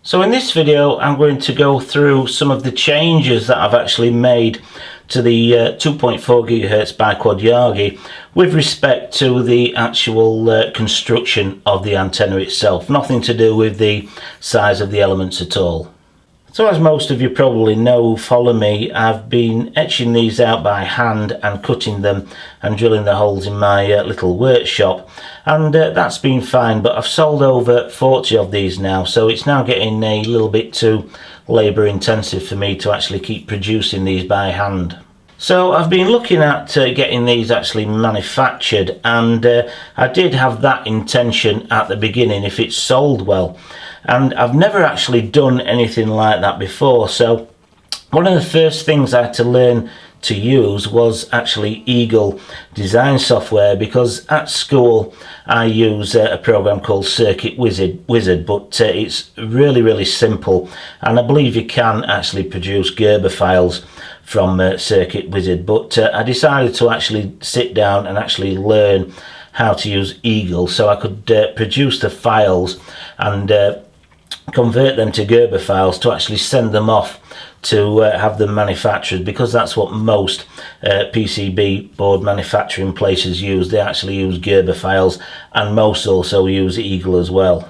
So in this video I'm going to go through some of the changes that I've actually made to the 2.4 GHz Biquad Yagi with respect to the actual construction of the antenna itself. Nothing to do with the size of the elements at all. So as most of you probably know, follow me, I've been etching these out by hand and cutting them and drilling the holes in my little workshop, and that's been fine, but I've sold over 40 of these now, so it's now getting a little bit too labour intensive for me to actually keep producing these by hand. So I've been looking at getting these actually manufactured, and I did have that intention at the beginning if it's sold well. And I've never actually done anything like that before, so one of the first things I had to learn to use was actually Eagle design software, because at school I use a program called Circuit Wizard, but it's really simple, and I believe you can actually produce Gerber files from Circuit Wizard, but I decided to actually sit down and actually learn how to use Eagle so I could produce the files and convert them to Gerber files to actually send them off to have them manufactured, because that's what most PCB board manufacturing places use. They actually use Gerber files, and most also use Eagle as well.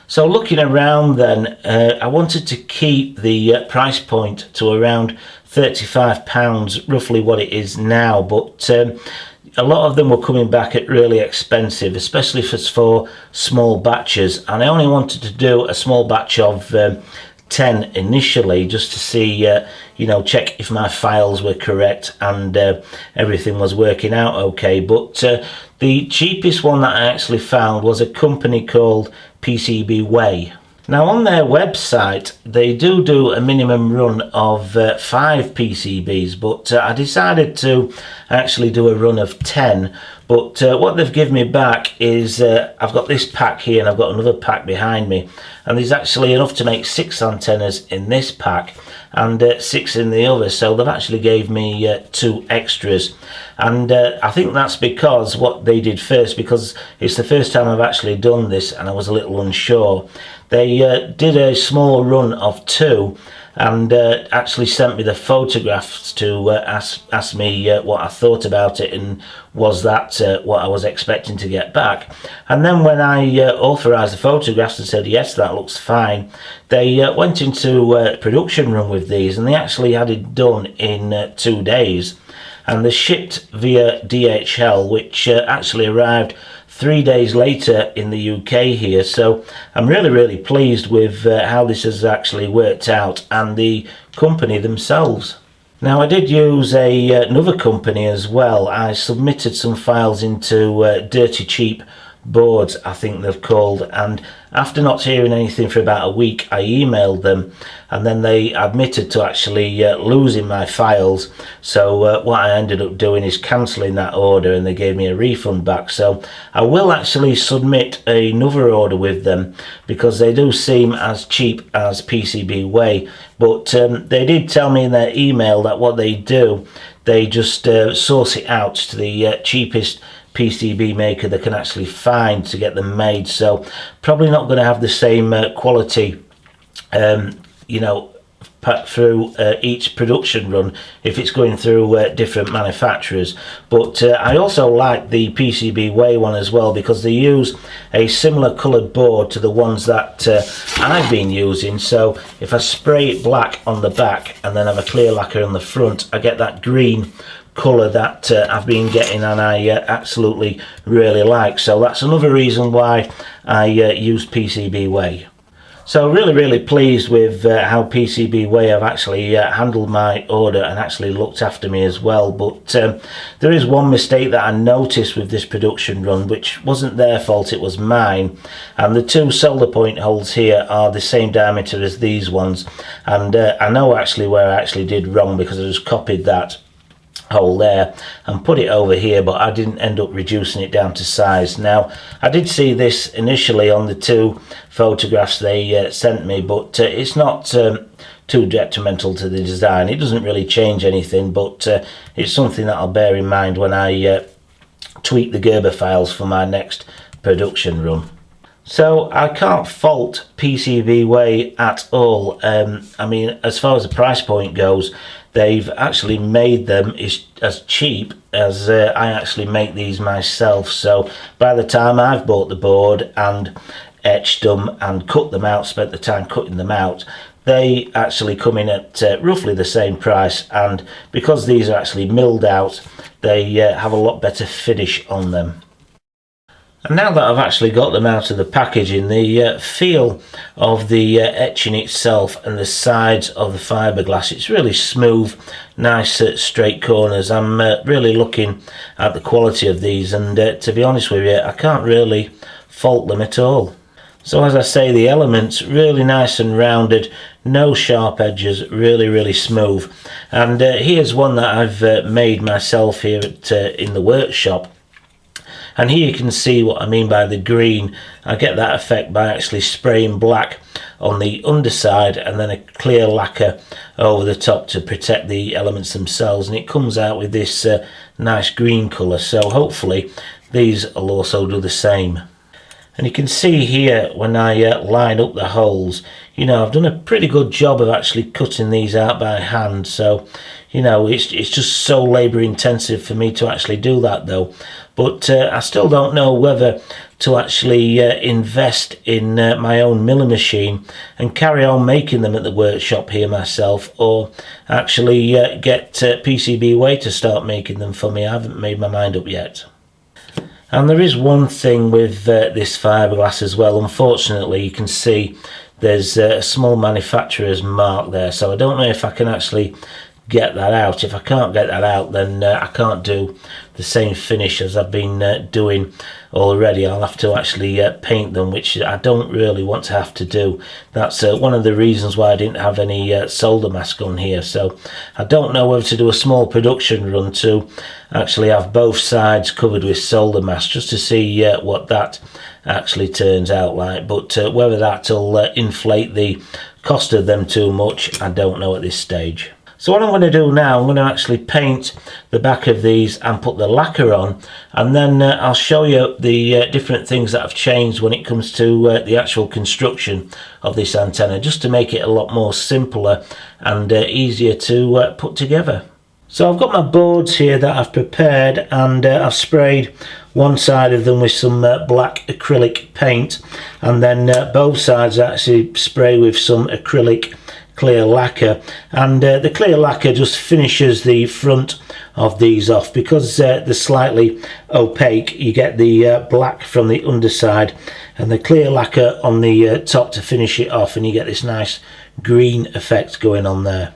So looking around then, I wanted to keep the price point to around £35, roughly what it is now, but a lot of them were coming back at really expensive, especially for small batches, and I only wanted to do a small batch of 10 initially, just to see, check if my files were correct and everything was working out okay. But the cheapest one that I actually found was a company called PCBway. Now on their website they do a minimum run of 5 PCBs, but I decided to actually do a run of 10. But what they've given me back is I've got this pack here and I've got another pack behind me, and there's actually enough to make 6 antennas in this pack and 6 in the other, so they've actually gave me 2 extras. And I think that's because what they did first, because it's the first time I've actually done this and I was a little unsure, they did a small run of 2 and actually sent me the photographs to ask me what I thought about it, and was that what I was expecting to get back. And then when I authorised the photographs and said yes, that looks fine, they went into production run with these, and they actually had it done in 2 days, and they shipped via DHL, which actually arrived 3 days later in the UK here. So I'm really pleased with how this has actually worked out, and the company themselves. Now I did use another company as well. I submitted some files into Dirty Cheap Boards, I think they've called, and after not hearing anything for about a week I emailed them, and then they admitted to actually losing my files. So what I ended up doing is cancelling that order, and they gave me a refund back. So I will actually submit another order with them, because they do seem as cheap as PCBway, but they did tell me in their email that what they do, they just source it out to the cheapest PCB maker they can actually find to get them made. So probably not going to have the same quality through each production run if it's going through different manufacturers. But I also like the PCBway one as well, because they use a similar coloured board to the ones that I've been using. So if I spray it black on the back and then have a clear lacquer on the front, I get that green colour that I've been getting, and I absolutely really like. So that's another reason why I use PCBway. So really pleased with how PCBway have actually handled my order and actually looked after me as well. But there is one mistake that I noticed with this production run, which wasn't their fault, it was mine. And the 2 solder point holes here are the same diameter as these ones, and I know actually where I actually did wrong, because I just copied that hole there and put it over here, but I didn't end up reducing it down to size. Now I did see this initially on the 2 photographs they sent me, but it's not too detrimental to the design. It doesn't really change anything, but it's something that I'll bear in mind when I tweak the Gerber files for my next production run. So I can't fault PCBway at all. I mean, as far as the price point goes, they've actually made them as cheap as I actually make these myself. So by the time I've bought the board and etched them and cut them out, spent the time cutting them out, they actually come in at roughly the same price. And because these are actually milled out, they have a lot better finish on them. And now that I've actually got them out of the packaging, the feel of the etching itself and the sides of the fiberglass, it's really smooth, nice straight corners. I'm really looking at the quality of these, and to be honest with you, I can't really fault them at all. So as I say, the elements really nice and rounded, no sharp edges, really smooth. And here's one that I've made myself here in the workshop. And here you can see what I mean by the green. I get that effect by actually spraying black on the underside and then a clear lacquer over the top to protect the elements themselves, and it comes out with this nice green colour. So hopefully these will also do the same. And you can see here when I line up the holes, you know, I've done a pretty good job of actually cutting these out by hand. So, you know, it's just so labour intensive for me to actually do that though. But I still don't know whether to actually invest in my own milling machine and carry on making them at the workshop here myself, or actually get PCBway to start making them for me. I haven't made my mind up yet. And there is one thing with this fiberglass as well. Unfortunately, you can see there's a small manufacturer's mark there, so I don't know if I can actually get that out. If I can't get that out, then I can't do the same finish as I've been doing already. I'll have to actually paint them, which I don't really want to have to do. That's one of the reasons why I didn't have any solder mask on here. So I don't know whether to do a small production run to actually have both sides covered with solder mask, just to see what that actually turns out like. But whether that'll inflate the cost of them too much, I don't know at this stage. So what I'm going to do now, I'm going to actually paint the back of these and put the lacquer on, and then I'll show you the different things that have changed when it comes to the actual construction of this antenna, just to make it a lot more simpler and easier to put together. So I've got my boards here that I've prepared, and I've sprayed one side of them with some black acrylic paint, and then both sides I actually spray with some acrylic clear lacquer, and the clear lacquer just finishes the front of these off. Because they're slightly opaque, you get the black from the underside and the clear lacquer on the top to finish it off, and you get this nice green effect going on there.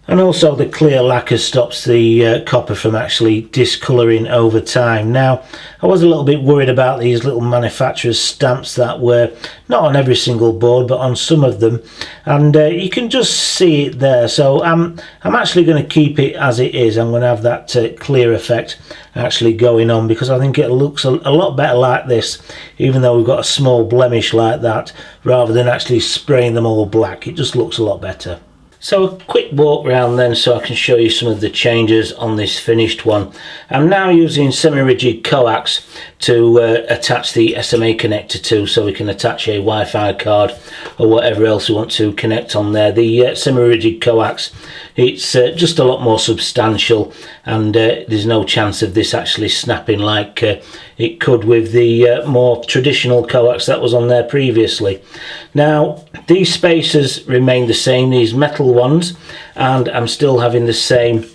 And also the clear lacquer stops the copper from actually discolouring over time. Now, I was a little bit worried about these little manufacturer's stamps that were not on every single board but on some of them, and you can just see it there. So I'm actually going to keep it as it is. I'm going to have that clear effect actually going on, because I think it looks a lot better like this, even though we've got a small blemish like that, rather than actually spraying them all black. It just looks a lot better. So a quick walk around then, so I can show you some of the changes on this finished one. I'm now using semi-rigid coax to attach the SMA connector to, so we can attach a Wi-Fi card or whatever else we want to connect on there. The semi-rigid coax, it's just a lot more substantial, and there's no chance of this actually snapping like it could with the more traditional coax that was on there previously. Now, these spacers remain the same, these metal ones, and I'm still having the same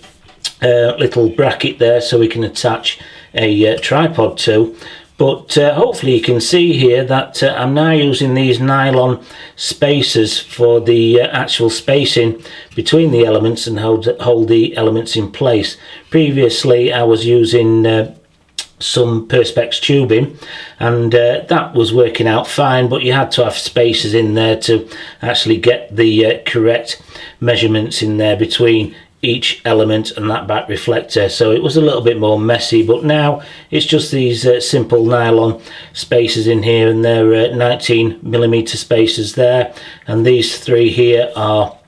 little bracket there so we can attach a tripod to. But hopefully you can see here that I'm now using these nylon spacers for the actual spacing between the elements and hold the elements in place. Previously I was using some Perspex tubing, and that was working out fine, but you had to have spacers in there to actually get the correct measurements in there between each element and that back reflector. So it was a little bit more messy, but now it's just these simple nylon spacers in here, and they're 19mm spacers there, and these three here are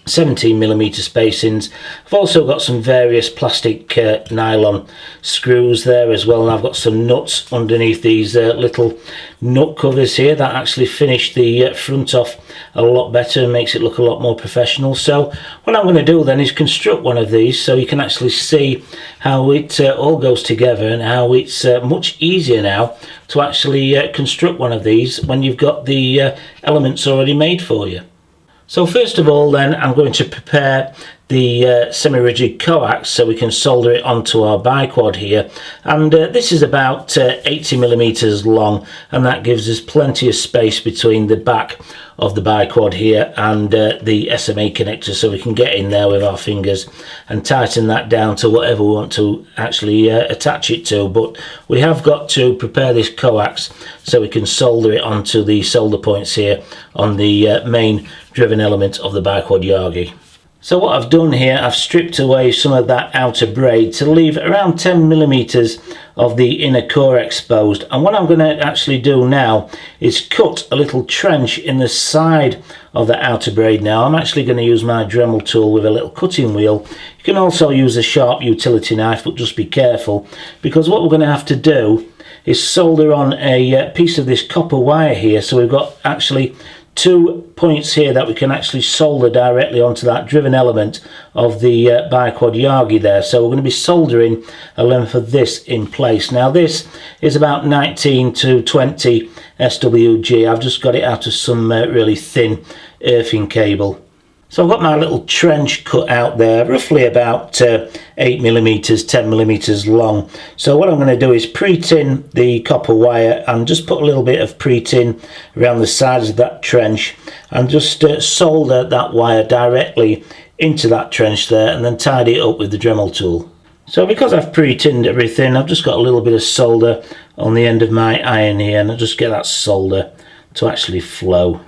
17mm spacings. I've also got some various plastic nylon screws there as well, and I've got some nuts underneath these little nut covers here that actually finish the front off a lot better and makes it look a lot more professional. So what I'm going to do then is construct one of these so you can actually see how it all goes together, and how it's much easier now to actually construct one of these when you've got the elements already made for you. So first of all then, I'm going to prepare the semi-rigid coax so we can solder it onto our biquad here, and this is about 80mm long, and that gives us plenty of space between the back of the biquad here and the SMA connector, so we can get in there with our fingers and tighten that down to whatever we want to actually attach it to. But we have got to prepare this coax so we can solder it onto the solder points here on the main driven element of the Biquad Yagi. So what I've done here, I've stripped away some of that outer braid to leave around 10mm of the inner core exposed, and what I'm going to actually do now is cut a little trench in the side of the outer braid. Now I'm actually going to use my Dremel tool with a little cutting wheel. You can also use a sharp utility knife, but just be careful, because what we're going to have to do is solder on a piece of this copper wire here. So we've got actually 2 points here that we can actually solder directly onto that driven element of the Biquad Yagi there. So we're going to be soldering a length of this in place. Now this is about 19 to 20 SWG. I've just got it out of some really thin earthing cable. So I've got my little trench cut out there, roughly about 8mm, 10mm long. So what I'm going to do is pre-tin the copper wire and just put a little bit of pre-tin around the sides of that trench, and just solder that wire directly into that trench there, and then tidy it up with the Dremel tool. So because I've pre-tinned everything, I've just got a little bit of solder on the end of my iron here, and I'll just get that solder to actually flow.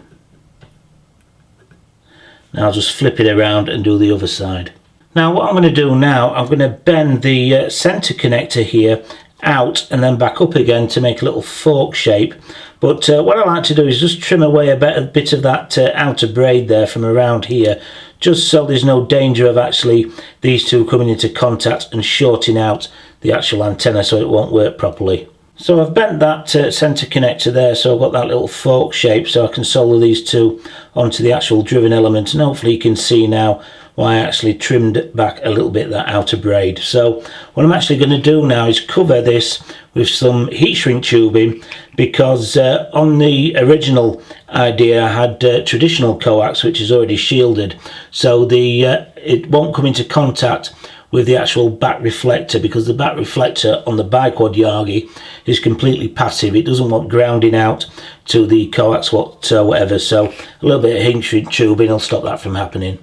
Now I'll just flip it around and do the other side. Now what I'm going to do now, I'm going to bend the center connector here out and then back up again to make a little fork shape. But what I like to do is just trim away a bit of that outer braid there from around here, just so there's no danger of actually these two coming into contact and shorting out the actual antenna, so it won't work properly. So I've bent that center connector there, so I've got that little fork shape, so I can solder these two onto the actual driven element, and hopefully you can see now why I actually trimmed back a little bit that outer braid. So what I'm actually going to do now is cover this with some heat shrink tubing, because on the original idea I had traditional coax which is already shielded, so it won't come into contact with the actual back reflector, because the back reflector on the Biquad Yagi is completely passive. It doesn't want grounding out to the coax whatsoever, so a little bit of heat shrink tubing will stop that from happening.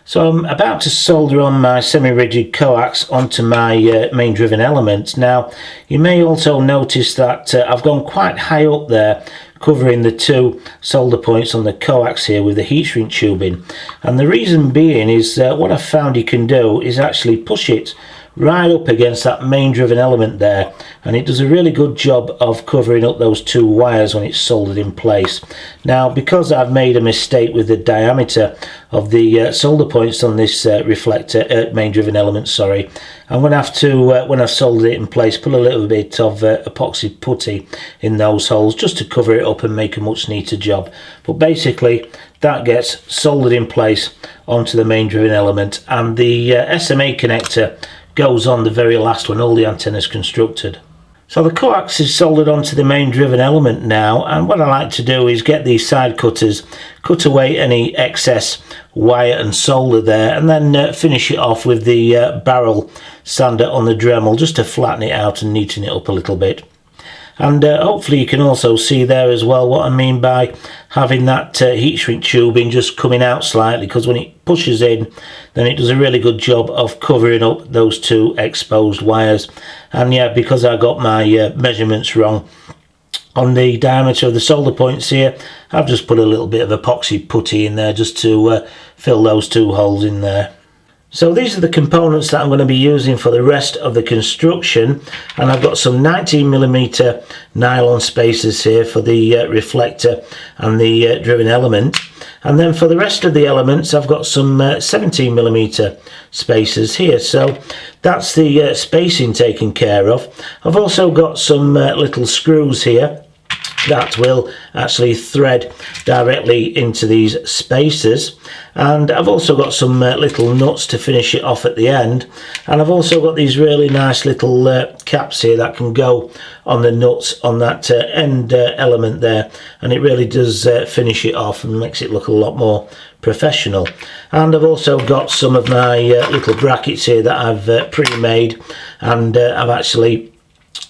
So I'm about to solder on my semi-rigid coax onto my main driven element. Now you may also notice that I've gone quite high up there, covering the two solder points on the coax here with the heat shrink tubing, and the reason being is what I've found you can do is actually push it right up against that main driven element there, and it does a really good job of covering up those two wires when it's soldered in place. Now because I've made a mistake with the diameter of the solder points on this reflector main driven element, sorry, I'm going to have to, when I've soldered it in place, put a little bit of epoxy putty in those holes just to cover it up and make a much neater job. But basically that gets soldered in place onto the main driven element, and the SMA connector goes on the very last when all the antennas constructed. So the coax is soldered onto the main driven element now, and what I like to do is get these side cutters, cut away any excess wire and solder there, and then finish it off with the barrel sander on the Dremel just to flatten it out and neaten it up a little bit. And hopefully you can also see there as well what I mean by having that heat shrink tubing just coming out slightly, because when it pushes in then it does a really good job of covering up those two exposed wires. And yeah, because I got my measurements wrong on the diameter of the solder points here, I've just put a little bit of epoxy putty in there just to fill those two holes in there. So these are the components that I'm going to be using for the rest of the construction, and I've got some 19mm nylon spacers here for the reflector and the driven element, And then for the rest of the elements, I've got some 17mm spacers here, so that's the spacing taken care of. I've also got some little screws here that will actually thread directly into these spacers, and I've also got some little nuts to finish it off at the end, and I've also got these really nice little caps here that can go on the nuts on that end element there, and it really does finish it off and makes it look a lot more professional. And I've also got some of my little brackets here that I've pre-made, and I've actually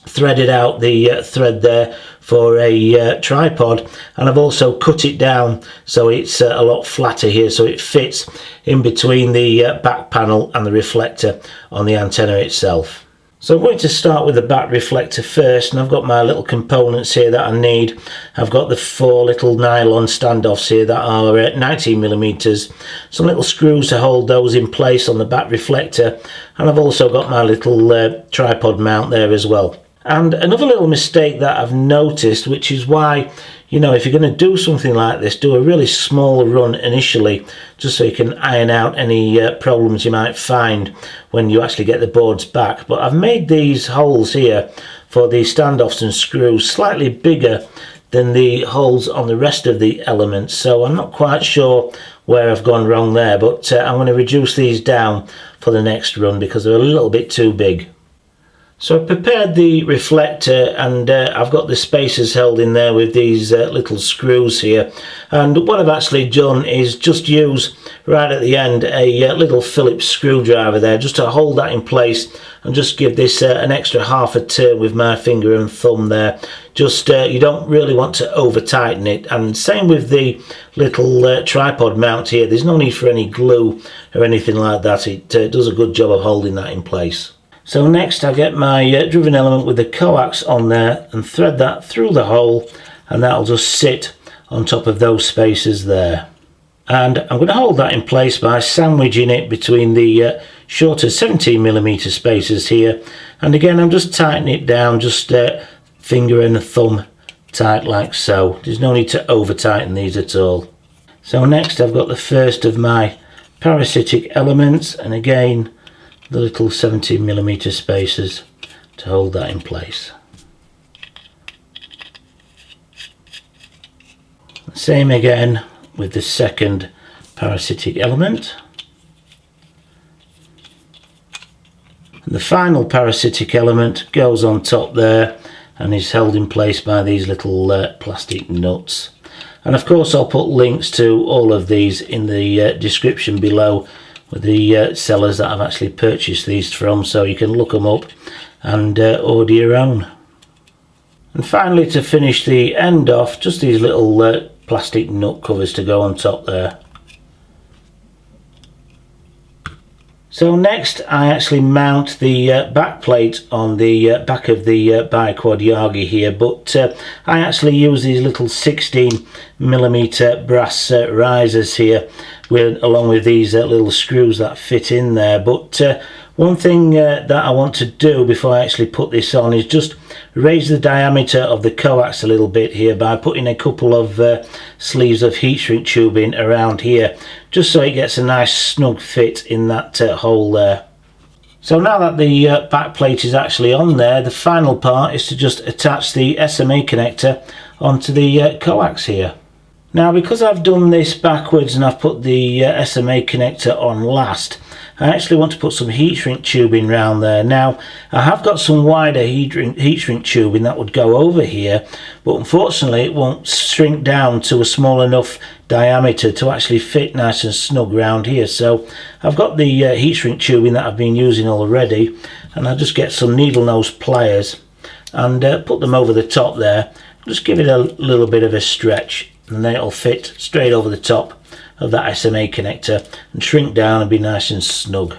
threaded out the thread there for a tripod, and I've also cut it down so it's a lot flatter here, so it fits in between the back panel and the reflector on the antenna itself. So I'm going to start with the back reflector first, and I've got my little components here that I need. I've got the 4 little nylon standoffs here that are 19mm, some little screws to hold those in place on the back reflector, and I've also got my little tripod mount there as well. And another little mistake that I've noticed, which is why, you know, if you're going to do something like this, do a really small run initially, just so you can iron out any problems you might find when you actually get the boards back. But I've made these holes here for the standoffs and screws slightly bigger than the holes on the rest of the elements, so I'm not quite sure where I've gone wrong there, but I'm going to reduce these down for the next run because they're a little bit too big. So I prepared the reflector, and I've got the spacers held in there with these little screws here, and what I've actually done is just use right at the end a little Phillips screwdriver there just to hold that in place, and just give this an extra half a turn with my finger and thumb there. Just you don't really want to over tighten it, and same with the little tripod mount here. There's no need for any glue or anything like that. It does a good job of holding that in place. So next I get my driven element with the coax on there and thread that through the hole, and that'll just sit on top of those spacers there. And I'm going to hold that in place by sandwiching it between the shorter 17mm spacers here, and again I'm just tightening it down, just finger and thumb tight like so. There's no need to over tighten these at all. So next I've got the first of my parasitic elements, and again the little 17mm spacers to hold that in place. Same again with the second parasitic element. And the final parasitic element goes on top there and is held in place by these little plastic nuts. And of course I'll put links to all of these in the description below, with the sellers that I've actually purchased these from, so you can look them up and order your own. And finally, to finish the end off, just these little plastic nut covers to go on top there. So next I actually mount the back plate on the back of the Biquad Yagi here, but I actually use these little 16mm brass risers here along with these little screws that fit in there. But one thing that I want to do before I actually put this on is just raise the diameter of the coax a little bit here by putting a couple of sleeves of heat shrink tubing around here, just so it gets a nice snug fit in that hole there. So now that the back plate is actually on there, the final part is to just attach the SMA connector onto the coax here. Now, because I've done this backwards and I've put the SMA connector on last, I actually want to put some heat shrink tubing around there. Now, I have got some wider heat shrink tubing that would go over here, but unfortunately it won't shrink down to a small enough diameter to actually fit nice and snug around here. So I've got the heat shrink tubing that I've been using already, and I'll just get some needle nose pliers and put them over the top there. Just give it a little bit of a stretch, and then it'll fit straight over the top of that SMA connector and shrink down and be nice and snug.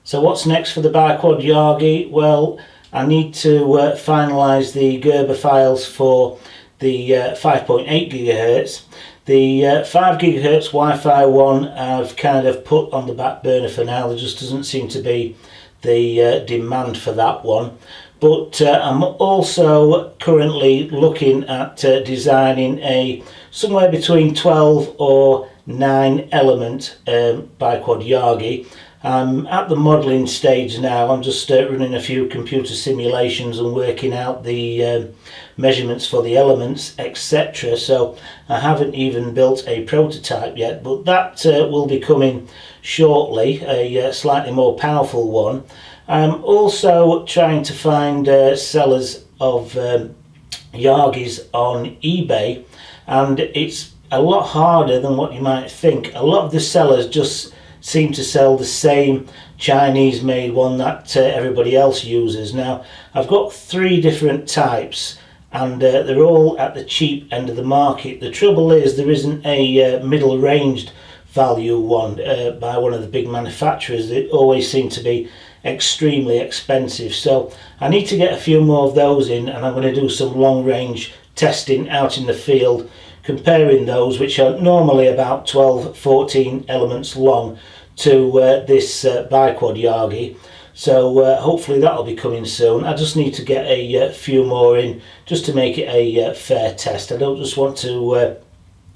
So what's next for the Biquad Yagi? Well, I need to finalise the Gerber files for the 5.8 GHz. The 5 GHz Wi-Fi one I've kind of put on the back burner for now. There just doesn't seem to be the demand for that one. But I'm also currently looking at designing a somewhere between 12 or 9 element Biquad Yagi. I'm at the modelling stage now. I'm just running a few computer simulations and working out the measurements for the elements, etc. So I haven't even built a prototype yet, but that will be coming shortly, a slightly more powerful one. I'm also trying to find sellers of Yagis on eBay, and it's a lot harder than what you might think. A lot of the sellers just seem to sell the same Chinese made one that everybody else uses. Now I've got 3 different types, and they're all at the cheap end of the market. The trouble is there isn't a middle ranged value one by one of the big manufacturers. They always seem to be extremely expensive, so I need to get a few more of those in, and I'm going to do some long range testing out in the field, comparing those, which are normally about 12-14 elements long, to this Biquad Yagi. So hopefully that'll be coming soon. I just need to get a few more in just to make it a fair test. I don't just want to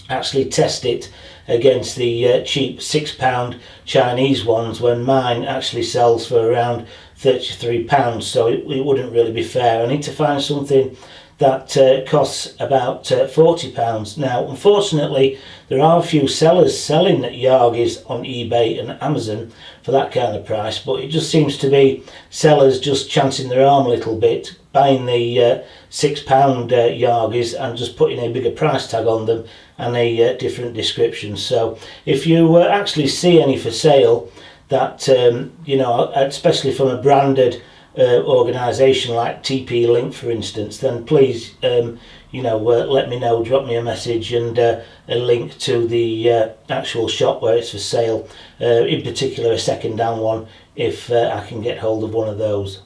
actually test it against the cheap £6 Chinese ones when mine actually sells for around £33, so it wouldn't really be fair. I need to find something that costs about £40. Now unfortunately there are a few sellers selling Yagis on eBay and Amazon for that kind of price, but it just seems to be sellers just chancing their arm a little bit, buying the £6 Yagis and just putting a bigger price tag on them and a different description. So if you actually see any for sale that you know, especially from a branded organisation like TP Link for instance, then please you know, let me know, drop me a message and a link to the actual shop where it's for sale, in particular a second hand one if I can get hold of one of those.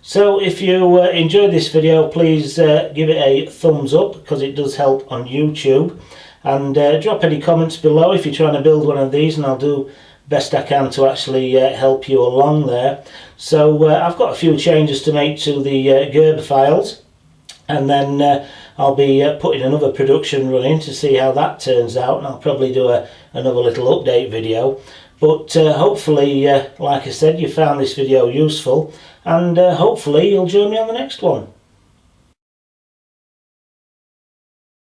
So if you enjoyed this video, please give it a thumbs up because it does help on YouTube, and drop any comments below if you're trying to build one of these, and I'll do best I can to actually help you along there. So I've got a few changes to make to the Gerber files, and then I'll be putting another production run in to see how that turns out, and I'll probably do another little update video. But hopefully, like I said, you found this video useful, and hopefully you'll join me on the next one.